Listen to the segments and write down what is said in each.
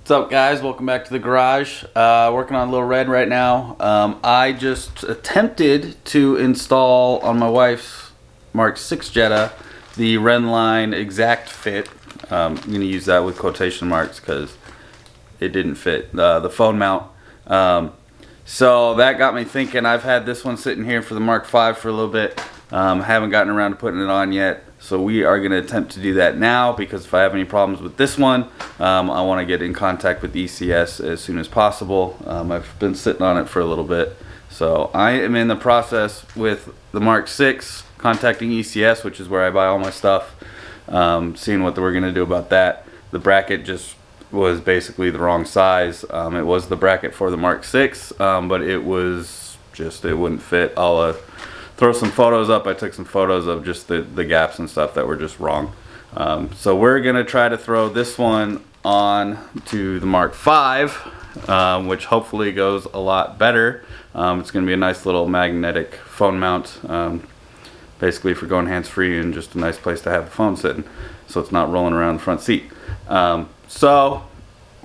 What's up, guys? Welcome back to the garage. Working on a little red right now. I just attempted to install on my wife's Mark 6 Jetta the Rennline exactfit. I'm going to use that with quotation marks because it didn't fit the phone mount. So that got me thinking. I've had this one sitting here for the Mark 5 for a little bit. Haven't gotten around to putting it on yet. So we are going to attempt to do that now, because if I have any problems with this one, I want to get in contact with ECS as soon as possible. I've been sitting on it for a little bit. So I am in the process with the Mark 6, contacting ECS, which is where I buy all my stuff, seeing what we're going to do about that. The bracket just was basically the wrong size. It was the bracket for the Mark 6, but it was just, it wouldn't fit. I'll throw some photos up. I took some photos of just the gaps and stuff that were just wrong. So we're gonna try to throw this one on to the Mark 5, which hopefully goes a lot better. It's gonna be a nice little magnetic phone mount, basically for going hands-free, and just a nice place to have the phone sitting so it's not rolling around the front seat. So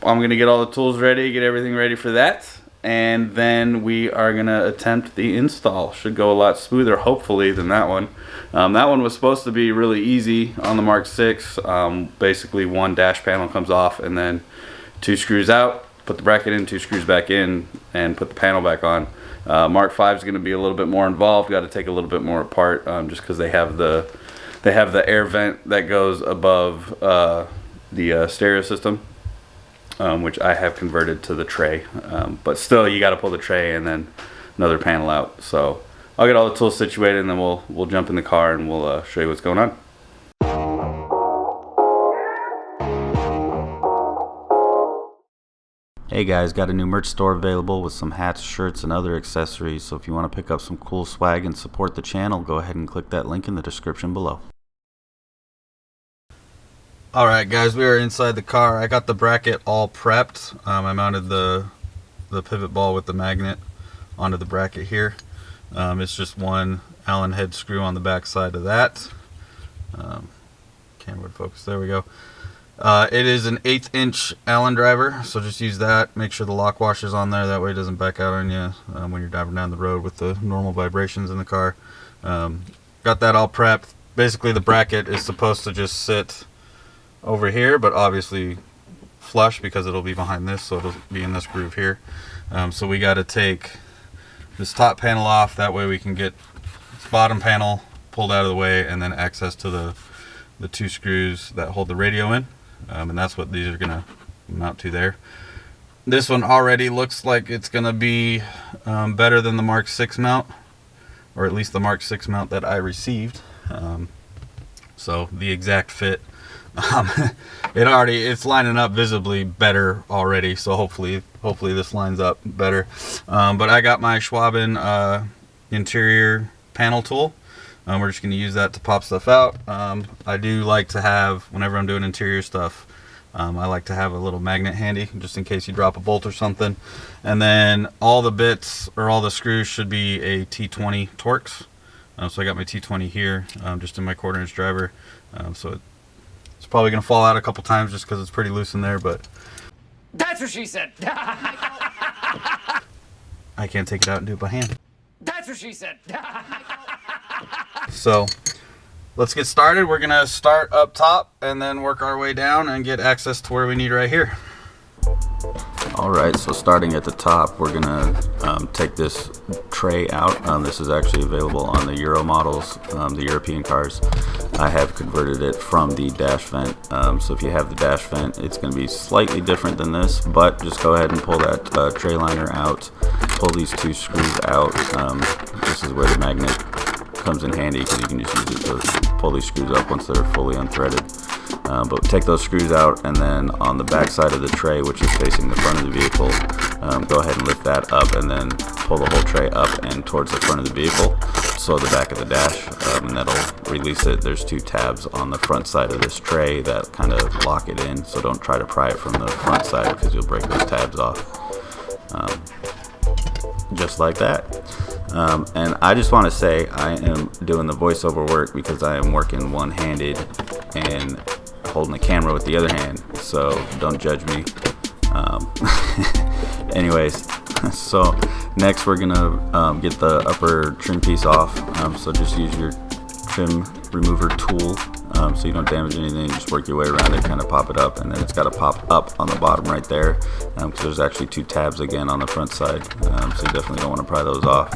I'm gonna get all the tools ready, get everything ready for that, and then we are gonna attempt the install. Should go a lot smoother, hopefully, than that one. That one was supposed to be really easy on the Mark 6. Basically one dash panel comes off, and then 2 screws out, put the bracket in, 2 screws back in, and put the panel back on. Mark 5 is going to be a little bit more involved. Got to take a little bit more apart, just because they have the air vent that goes above the stereo system, which I have converted to the tray, but still you got to pull the tray and then another panel out. So I'll get all the tools situated, and then we'll jump in the car and we'll show you what's going on. Hey guys, got a new merch store available with some hats, shirts, and other accessories. So if you want to pick up some cool swag and support the channel, go ahead and click that link in the description below. Alright guys, we are inside the car. I got the bracket all prepped. I mounted the pivot ball with the magnet onto the bracket here. It's just one Allen head screw on the back side of that. Camera focus, there we go. It is an 1/8 inch Allen driver, so just use that. Make sure the lock washer's on there, that way it doesn't back out on you when you're driving down the road with the normal vibrations in the car. Got that all prepped. Basically the bracket is supposed to just sit over here, but obviously flush because it'll be behind this, so it'll be in this groove here. So we got to take this top panel off, that way we can get this bottom panel pulled out of the way, and then access to the 2 screws that hold the radio in, and that's what these are gonna mount to there. This one already looks like it's gonna be better than the Mark 6 mount, or at least the Mark 6 mount that I received. So the exact fit, it's lining up visibly better already, so hopefully this lines up better. But I got my Schwaben interior panel tool. We're just going to use that to pop stuff out. I do like to have, whenever I'm doing interior stuff, I like to have a little magnet handy just in case you drop a bolt or something. And then all the bits, or all the screws, should be a T20 Torx. So I got my T20 here, just in my 1/4 inch driver. So it's probably going to fall out a couple times just because it's pretty loose in there, but That's what she said. I can't take it out and do it by hand. That's what she said. So let's get started. We're going to start up top and then work our way down and get access to where we need right here. Alright, so starting at the top, we're going to take this tray out. This is actually available on the Euro models, the European cars. I have converted it from the dash vent. So if you have the dash vent, it's going to be slightly different than this, but just go ahead and pull that tray liner out. Pull these 2 screws out. This is where the magnet comes in handy, because you can just use it to pull these screws up once they're fully unthreaded. But take those screws out, and then on the back side of the tray, which is facing the front of the vehicle, go ahead and lift that up, and then pull the whole tray up and towards the front of the vehicle, so the back of the dash, and that'll release it. There's 2 tabs on the front side of this tray that kind of lock it in, so don't try to pry it from the front side because you'll break those tabs off. Just like that. And I just want to say I am doing the voiceover work because I am working one-handed and holding the camera with the other hand, so don't judge me. Anyways, so next we're gonna get the upper trim piece off. So just use your trim remover tool, so you don't damage anything. Just work your way around it, kind of pop it up, and then it's got to pop up on the bottom right there, because there's actually 2 tabs again on the front side, so you definitely don't want to pry those off.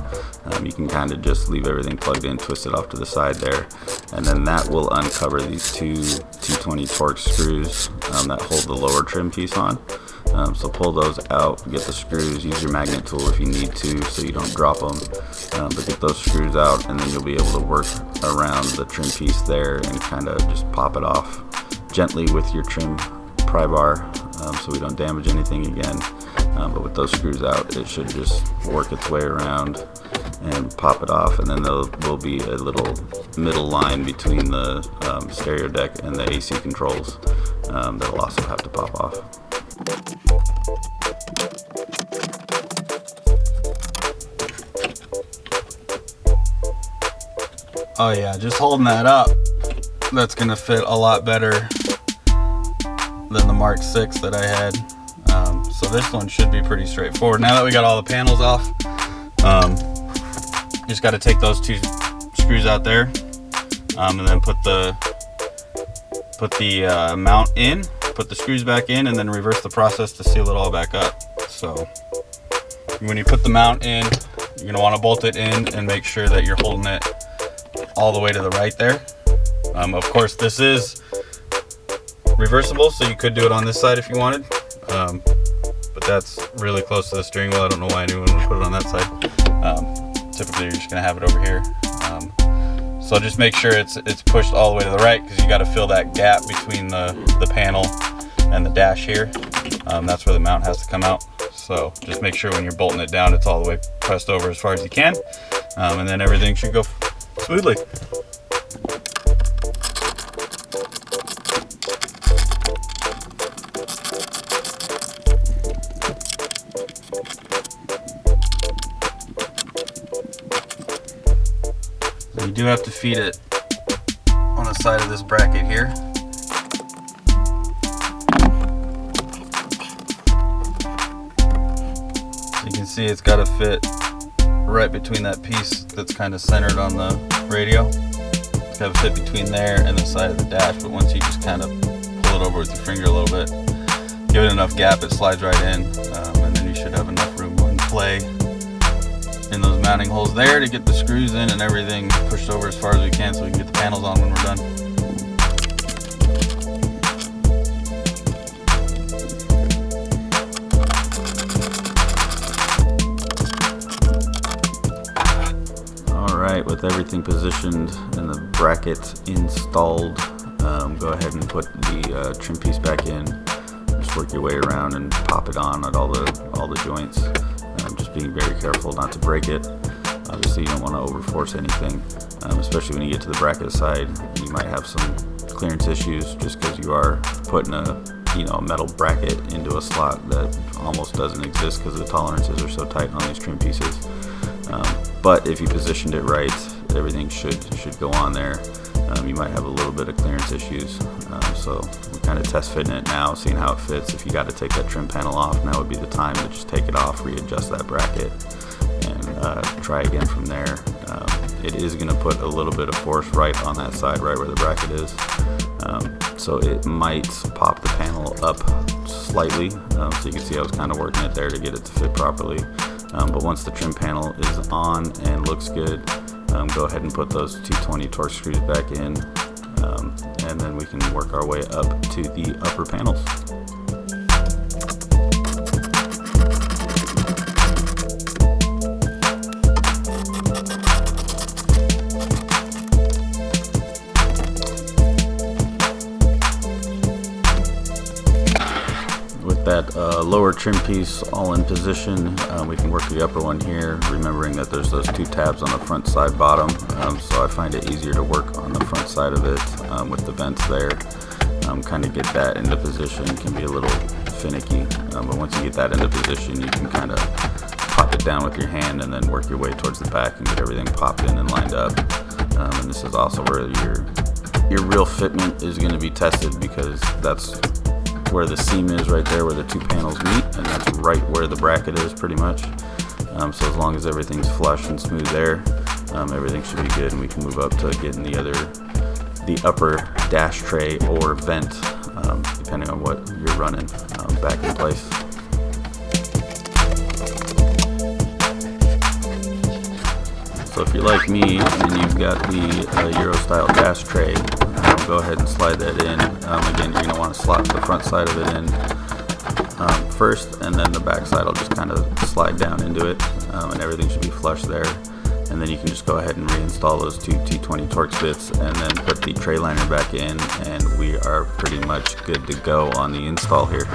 You can kind of just leave everything plugged in, twist it off to the side there, and then that will uncover these 2 220 Torx screws that hold the lower trim piece on. So pull those out, get the screws, use your magnet tool if you need to so you don't drop them, but get those screws out, and then you'll be able to work around the trim piece there and kind of just pop it off gently with your trim pry bar, so we don't damage anything again. But with those screws out, it should just work its way around and pop it off, and then there will be a little middle line between the stereo deck and the AC controls that'll also have to pop off. Oh yeah, just holding that up, that's gonna fit a lot better than the Mark 6 that I had. So this one should be pretty straightforward. Now that we got all the panels off, you just got to take those 2 screws out there, and then put the mount in, put the screws back in, and then reverse the process to seal it all back up. So when you put the mount in, you're going to want to bolt it in and make sure that you're holding it all the way to the right there. Of course, this is reversible, so you could do it on this side if you wanted, but that's really close to the steering wheel. I don't know why anyone would put it on that side. Typically you're just going to have it over here. So just make sure it's pushed all the way to the right, because you got to fill that gap between the panel and the dash here. That's where the mount has to come out. So just make sure when you're bolting it down, it's all the way pressed over as far as you can, and then everything should go smoothly. So you do have to feed it on the side of this bracket here. So you can see it's got to fit right between that piece that's kind of centered on the radio. It's got to fit between there and the side of the dash, but once you just kind of pull it over with your finger a little bit, give it enough gap, it slides right in, and then you should have enough room and play in those mounting holes there to get the screws in and everything pushed over as far as we can, so we can get the panels on when we're done. Alright, with everything positioned and the brackets installed, go ahead and put the trim piece back in. Just work your way around and pop it on at all the joints. Just being very careful not to break it. Obviously you don't want to overforce anything, especially when you get to the bracket side. You might have some clearance issues just because you are putting a metal bracket into a slot that almost doesn't exist because the tolerances are so tight on these trim pieces. But if you positioned it right, everything should go on there. You might have a little bit of clearance issues, so we're kind of test fitting it now, seeing how it fits. If you got to take that trim panel off, now would be the time to just take it off, readjust that bracket, and try again from there. It is going to put a little bit of force right on that side, right where the bracket is, so it might pop the panel up slightly, so you can see I was kind of working it there to get it to fit properly. But once the trim panel is on and looks good, go ahead and put those 220 Torx screws back in, and then we can work our way up to the upper panels. With that lower trim piece all in position, we can work the upper one here, remembering that there's those 2 tabs on the front side bottom, so I find it easier to work on the front side of it with the vents there. Kind of get that into position. It can be a little finicky, but once you get that into position, you can kind of pop it down with your hand and then work your way towards the back and get everything popped in and lined up. And this is also where your real fitment is going to be tested, because that's where the seam is, right there where the two panels meet, and that's right where the bracket is pretty much. So as long as everything's flush and smooth there, everything should be good, and we can move up to getting the upper dash tray or vent, depending on what you're running, back in place. So if you're like me and you've got the Euro style dash tray, go ahead and slide that in. Again, you're going to want to slot the front side of it in first, and then the back side will just kind of slide down into it, and everything should be flush there. And then you can just go ahead and reinstall those two T20 Torx bits and then put the tray liner back in, and we are pretty much good to go on the install here.